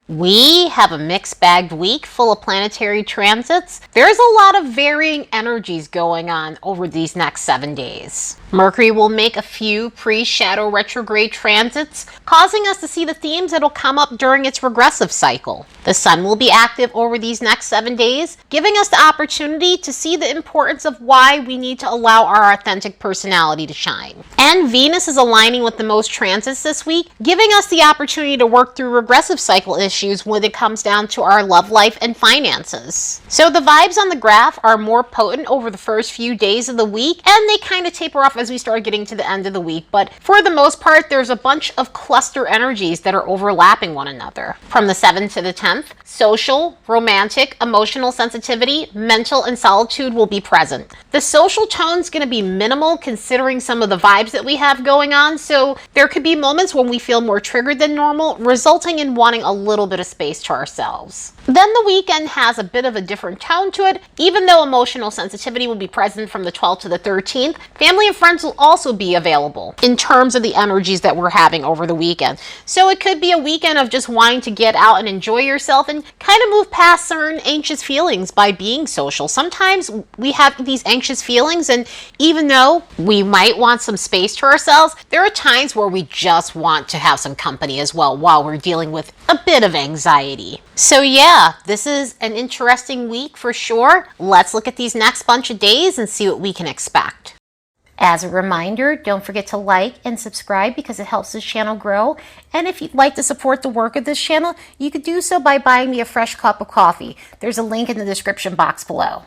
We have a mixed-bagged week full of planetary transits. There's a lot of varying energies going on over these next 7 days. Mercury will make a few pre-shadow retrograde transits, causing us to see the themes that'll come up during its regressive cycle. The Sun will be active over these next 7 days, giving us the opportunity to see the importance of why we need to allow our authentic personality to shine. And Venus is aligning with the most transits this week, giving us the opportunity to work through regressive cycle issues when it comes down to our love life and finances. So the vibes on the graph are more potent over the first few days of the week, and they kind of taper off as we start getting to the end of the week. But for the most part, there's a bunch of cluster energies that are overlapping one another. From the 7th to the 10th, social, romantic, emotional sensitivity, mental, and solitude will be present. The social tone's going to be minimal considering some of the vibes that we have going on, so there could be moments when we feel more triggered than normal, resulting in wanting a little bit of space to ourselves. Then the weekend has a bit of a different tone to it. Even though emotional sensitivity will be present from the 12th to the 13th, family and friends will also be available in terms of the energies that we're having over the weekend. So it could be a weekend of just wanting to get out and enjoy yourself and kind of move past certain anxious feelings by being social. Sometimes we have these anxious feelings, and even though we might want some space to ourselves, there are times where we just want to have some company as well while we're dealing with a bit of anxiety. So yeah, this is an interesting week for sure. Let's look at these next bunch of days and see what we can expect. As a reminder, don't forget to like and subscribe because it helps this channel grow. And if you'd like to support the work of this channel, you could do so by buying me a fresh cup of coffee. There's a link in the description box below.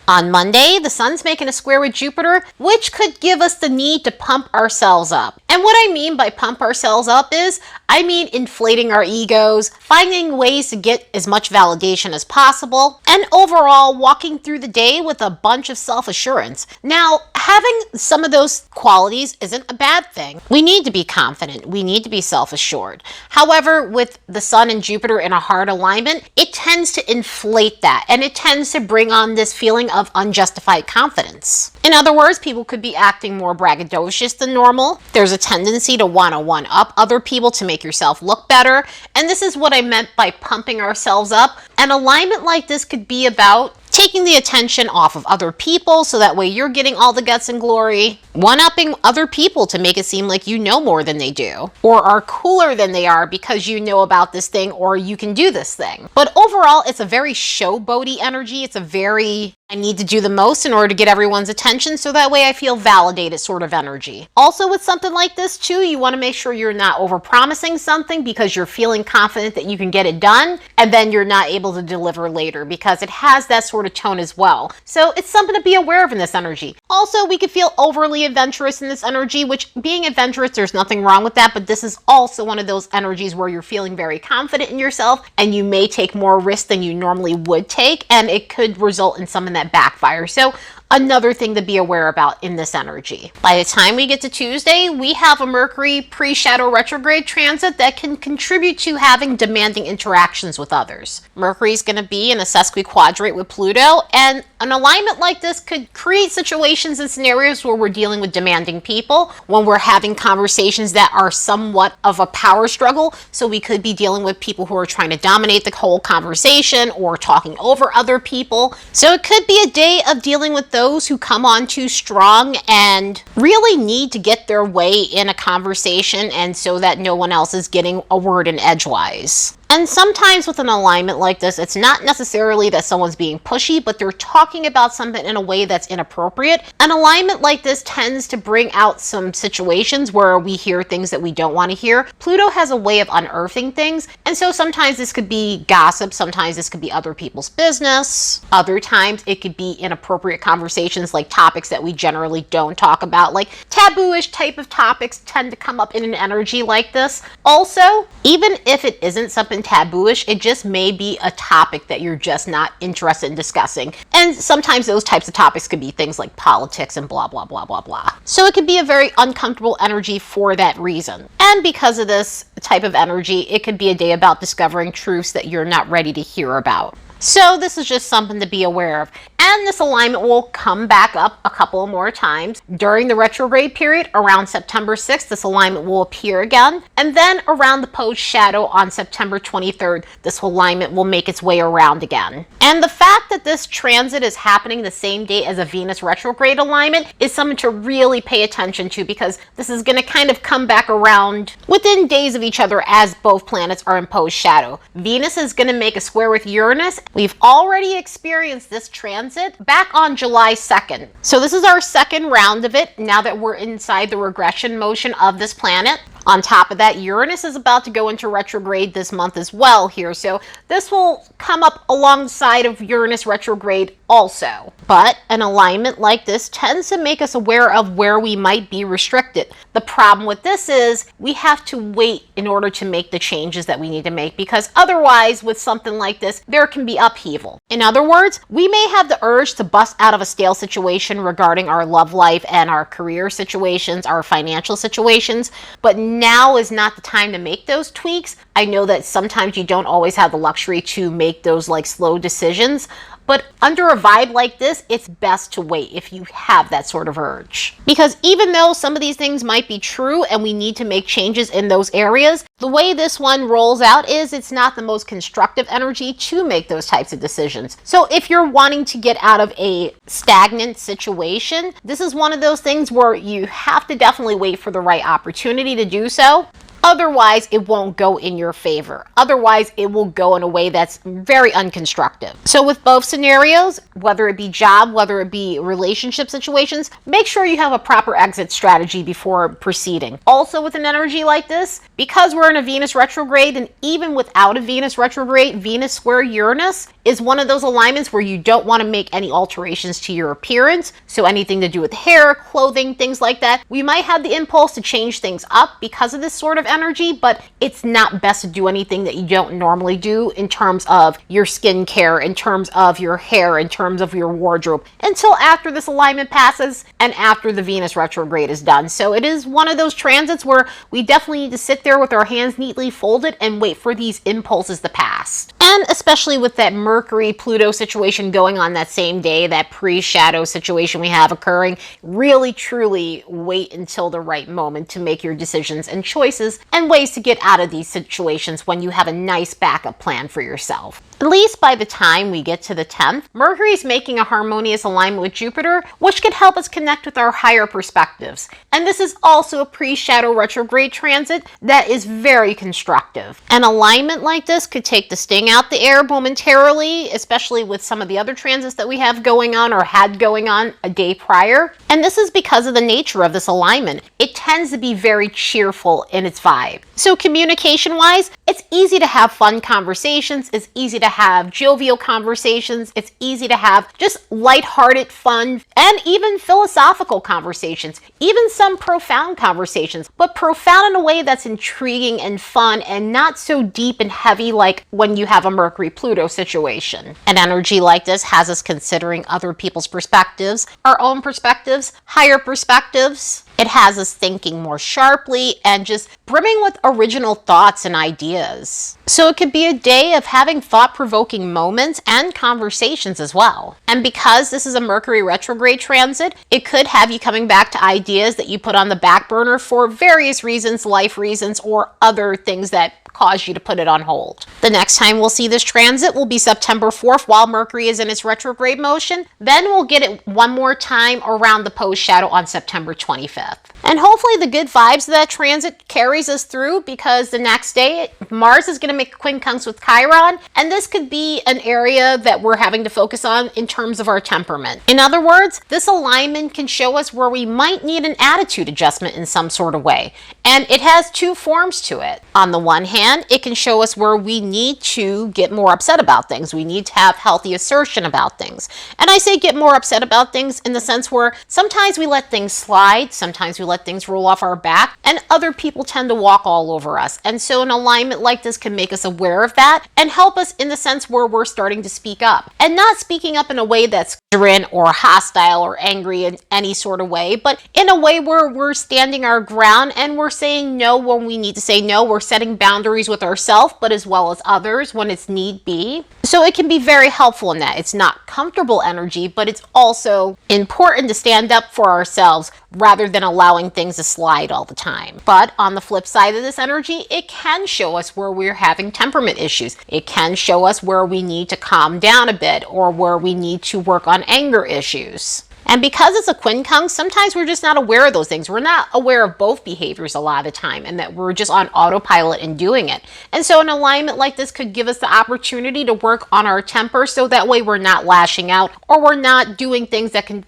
On Monday, the Sun's making a square with Jupiter, which could give us the need to pump ourselves up. And what I mean by pump ourselves up is, I mean inflating our egos, finding ways to get as much validation as possible, and overall walking through the day with a bunch of self-assurance. Now, having some of those qualities isn't a bad thing. We need to be confident. We need to be self-assured. However, with the Sun and Jupiter in a hard alignment, it tends to inflate that, and it tends to bring on this feeling of unjustified confidence. In other words, people could be acting more braggadocious than normal. There's a tendency to want to one-up other people to make yourself look better, and this is what I meant by pumping ourselves up. An alignment like this could be about taking the attention off of other people so that way you're getting all the guts and glory, one-upping other people to make it seem like you know more than they do, or are cooler than they are because you know about this thing or you can do this thing. But overall, it's a very showboaty energy. It's a very, I need to do the most in order to get everyone's attention so that way I feel validated sort of energy. Also with something like this too, you want to make sure you're not over-promising something because you're feeling confident that you can get it done and then you're not able to deliver later because it has that sort of tone as well. So it's something to be aware of in this energy. Also, we could feel overly adventurous in this energy, which being adventurous, there's nothing wrong with that, but this is also one of those energies where you're feeling very confident in yourself and you may take more risk than you normally would take, and it could result in something that backfires. So another thing to be aware about in this energy. By the time we get to Tuesday, we have a Mercury pre-shadow retrograde transit that can contribute to having demanding interactions with others. Mercury's going to be in a sesquiquadrate with Pluto, and an alignment like this could create situations and scenarios where we're dealing with demanding people, when we're having conversations that are somewhat of a power struggle. So we could be dealing with people who are trying to dominate the whole conversation or talking over other people. So it could be a day of dealing with those who come on too strong and really need to get their way in a conversation, and so that no one else is getting a word in edgewise. And sometimes with an alignment like this, it's not necessarily that someone's being pushy, but they're talking about something in a way that's inappropriate. An alignment like this tends to bring out some situations where we hear things that we don't want to hear. Pluto has a way of unearthing things, and so sometimes this could be gossip, sometimes this could be other people's business. Other times it could be inappropriate conversations, like topics that we generally don't talk about, like taboo-ish type of topics tend to come up in an energy like this. Also, even if it isn't something taboo-ish, it just may be a topic that you're just not interested in discussing. And sometimes those types of topics could be things like politics and blah, blah, blah, blah, blah. So it could be a very uncomfortable energy for that reason. And because of this type of energy, it could be a day about discovering truths that you're not ready to hear about. So this is just something to be aware of. And this alignment will come back up a couple more times. During the retrograde period, around September 6th, this alignment will appear again. And then around the post shadow on September 23rd, this alignment will make its way around again. And the fact that this transit is happening the same day as a Venus retrograde alignment is something to really pay attention to, because this is going to kind of come back around within days of each other as both planets are in post shadow. Venus is going to make a square with Uranus. We've already experienced this transit back on July 2nd. So this is our second round of it now that we're inside the regression motion of this planet. On top of that, Uranus is about to go into retrograde this month as well here, so this will come up alongside of Uranus retrograde also. But an alignment like this tends to make us aware of where we might be restricted. The problem with this is we have to wait in order to make the changes that we need to make, because otherwise with something like this, there can be upheaval. In other words, we may have the urge to bust out of a stale situation regarding our love life and our career situations, our financial situations, but now is not the time to make those tweaks. I know that sometimes you don't always have the luxury to make those like slow decisions, but under a vibe like this, it's best to wait if you have that sort of urge. Because even though some of these things might be true and we need to make changes in those areas, the way this one rolls out is it's not the most constructive energy to make those types of decisions. So if you're wanting to get out of a stagnant situation, this is one of those things where you have to definitely wait for the right opportunity to do so. Otherwise, it won't go in your favor. Otherwise, it will go in a way that's very unconstructive. So with both scenarios, whether it be job, whether it be relationship situations, make sure you have a proper exit strategy before proceeding. Also with an energy like this, because we're in a Venus retrograde, and even without a Venus retrograde, Venus square Uranus is one of those alignments where you don't want to make any alterations to your appearance. So anything to do with hair, clothing, things like that. We might have the impulse to change things up because of this sort of energy, but it's not best to do anything that you don't normally do in terms of your skincare, in terms of your hair, in terms of your wardrobe, until after this alignment passes and after the Venus retrograde is done. So it is one of those transits where we definitely need to sit there with our hands neatly folded and wait for these impulses to pass. And especially with that Mercury Pluto situation going on that same day, that pre-shadow situation we have occurring, really truly wait until the right moment to make your decisions and choices and ways to get out of these situations when you have a nice backup plan for yourself. At least by the time we get to the 10th, Mercury is making a harmonious alignment with Jupiter, which can help us connect with our higher perspectives. And this is also a pre-shadow retrograde transit that is very constructive. An alignment like this could take the sting out the air momentarily, especially with some of the other transits that we have going on or had going on a day prior. And this is because of the nature of this alignment. It tends to be very cheerful in its vibe. So communication-wise, it's easy to have fun conversations. It's easy to have jovial conversations. It's easy to have just lighthearted fun and even philosophical conversations, even some profound conversations, but profound in a way that's intriguing and fun and not so deep and heavy like when you have a Mercury-Pluto situation. An energy like this has us considering other people's perspectives, our own perspectives, higher perspectives. It has us thinking more sharply and just brimming with original thoughts and ideas. So it could be a day of having thought-provoking moments and conversations as well. And because this is a Mercury retrograde transit, it could have you coming back to ideas that you put on the back burner for various reasons, life reasons, or other things that cause you to put it on hold. The next time we'll see this transit will be September 4th while Mercury is in its retrograde motion. Then we'll get it one more time around the post shadow on September 25th. And hopefully the good vibes of that transit carries us through, because the next day Mars is going to make a quincunx with Chiron, and this could be an area that we're having to focus on in terms of our temperament. In other words, this alignment can show us where we might need an attitude adjustment in some sort of way. And it has two forms to it. On the one hand, it can show us where we need to get more upset about things. We need to have healthy assertion about things. And I say get more upset about things in the sense where sometimes we let things slide, sometimes we let things roll off our back, and other people tend to walk all over us. And so an alignment like this can make us aware of that and help us in the sense where we're starting to speak up. And not speaking up in a way that's belligerent or hostile or angry in any sort of way, but in a way where we're standing our ground and we're saying no when we need to say no. We're setting boundaries with ourselves, but as well as others when it's need be. So it can be very helpful in that. It's not comfortable energy, but it's also important to stand up for ourselves rather than allowing things to slide all the time. But on the flip side of this energy, it can show us where we're having temperament issues. It can show us where we need to calm down a bit or where we need to work on anger issues. And because it's a quincunx, sometimes we're just not aware of those things. We're not aware of both behaviors a lot of the time, and that we're just on autopilot in doing it. And so an alignment like this could give us the opportunity to work on our temper so that way we're not lashing out or we're not doing things that can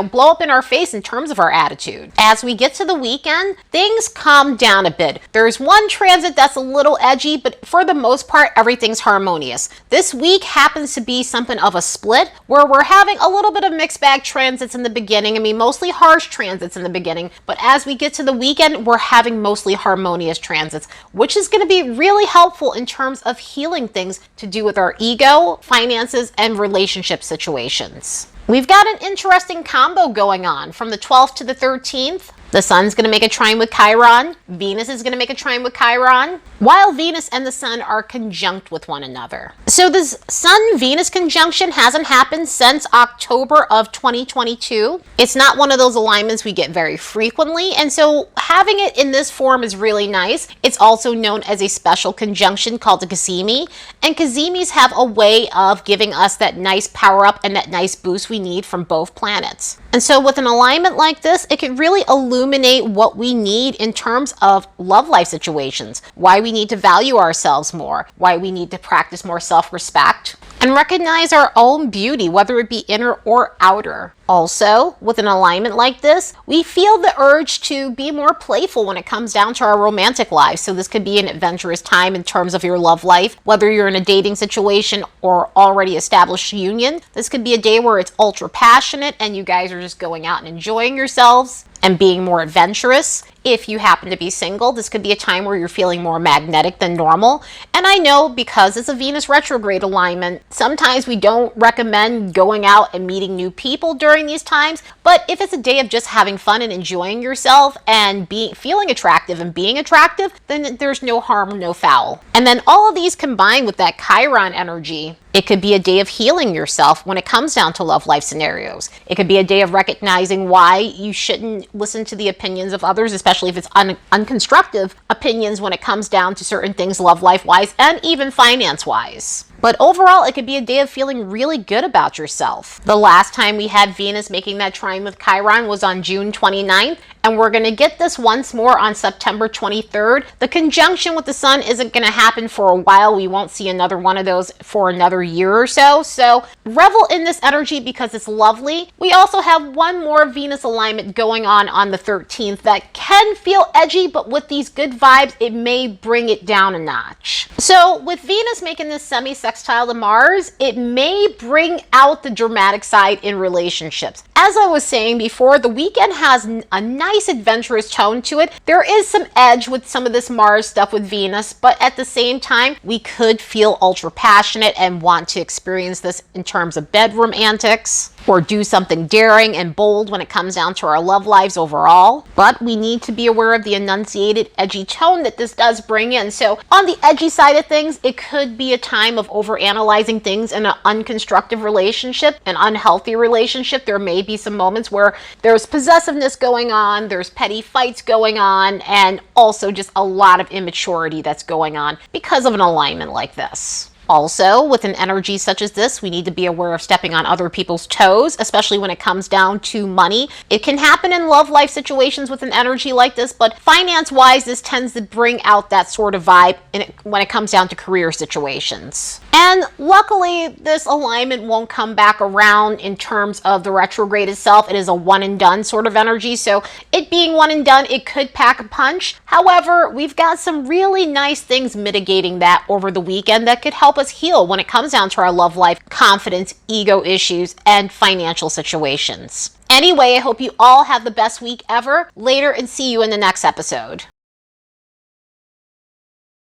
blow up in our face in terms of our attitude. As we get to the weekend, things calm down a bit. There's one transit that's a little edgy, but for the most part, everything's harmonious. This week happens to be something of a split where we're having a little bit of mixed bag transits in the beginning. I mean, mostly harsh transits in the beginning, but as we get to the weekend, we're having mostly harmonious transits, which is going to be really helpful in terms of healing things to do with our ego, finances, and relationship situations. We've got an interesting combo going on from the 12th to the 13th. The sun's going to make a trine with Chiron. Venus is going to make a trine with Chiron, while Venus and the sun are conjunct with one another. So this sun-Venus conjunction hasn't happened since October of 2022. It's not one of those alignments we get very frequently, and so having it in this form is really nice. It's also known as a special conjunction called a cazimi, and cazimis have a way of giving us that nice power-up and that nice boost we need from both planets. And so with an alignment like this, it can really illuminate what we need in terms of love life situations, why we need to value ourselves more, why we need to practice more self-respect, and recognize our own beauty, whether it be inner or outer. Also, with an alignment like this, we feel the urge to be more playful when it comes down to our romantic lives. So this could be an adventurous time in terms of your love life, whether you're in a dating situation or already established union. This could be a day where it's ultra passionate and you guys are just going out and enjoying yourselves and being more adventurous. If you happen to be single, this could be a time where you're feeling more magnetic than normal. And I know because it's a Venus retrograde alignment, sometimes we don't recommend going out and meeting new people during these times. But if it's a day of just having fun and enjoying yourself and feeling attractive and being attractive, then there's no harm, no foul. And then all of these combined with that Chiron energy, it could be a day of healing yourself when it comes down to love life scenarios. It could be a day of recognizing why you shouldn't listen to the opinions of others, especially if it's unconstructive opinions when it comes down to certain things love life wise and even finance wise. But overall, it could be a day of feeling really good about yourself. The last time we had Venus making that trine with Chiron was on June 29th, and we're going to get this once more on September 23rd. The conjunction with the sun isn't going to happen for a while. We won't see another one of those for another year or so. So revel in this energy because it's lovely. We also have one more Venus alignment going on the 13th that can feel edgy, but with these good vibes, it may bring it down a notch. So with Venus making this semisextile to Mars, it may bring out the dramatic side in relationships. As I was saying before, the weekend has a nice adventurous tone to it. There is some edge with some of this Mars stuff with Venus, but at the same time, we could feel ultra passionate and want to experience this in terms of bedroom antics or do something daring and bold when it comes down to our love lives overall. But we need to be aware of the enunciated edgy tone that this does bring in. So on the edgy side of things, it could be a time of overanalyzing things in an unconstructive relationship, an unhealthy relationship. There may be some moments where there's possessiveness going on, there's petty fights going on, and also just a lot of immaturity that's going on because of an alignment like this. Also, with an energy such as this, we need to be aware of stepping on other people's toes, especially when it comes down to money. It can happen in love life situations with an energy like this, but finance-wise, this tends to bring out that sort of vibe when it comes down to career situations. And luckily, this alignment won't come back around in terms of the retrograde itself. It is a one and done sort of energy. So it being one and done, it could pack a punch. However, we've got some really nice things mitigating that over the weekend that could help us heal when it comes down to our love life, confidence, ego issues, and financial situations. Anyway, I hope you all have the best week ever. Later, and see you in the next episode.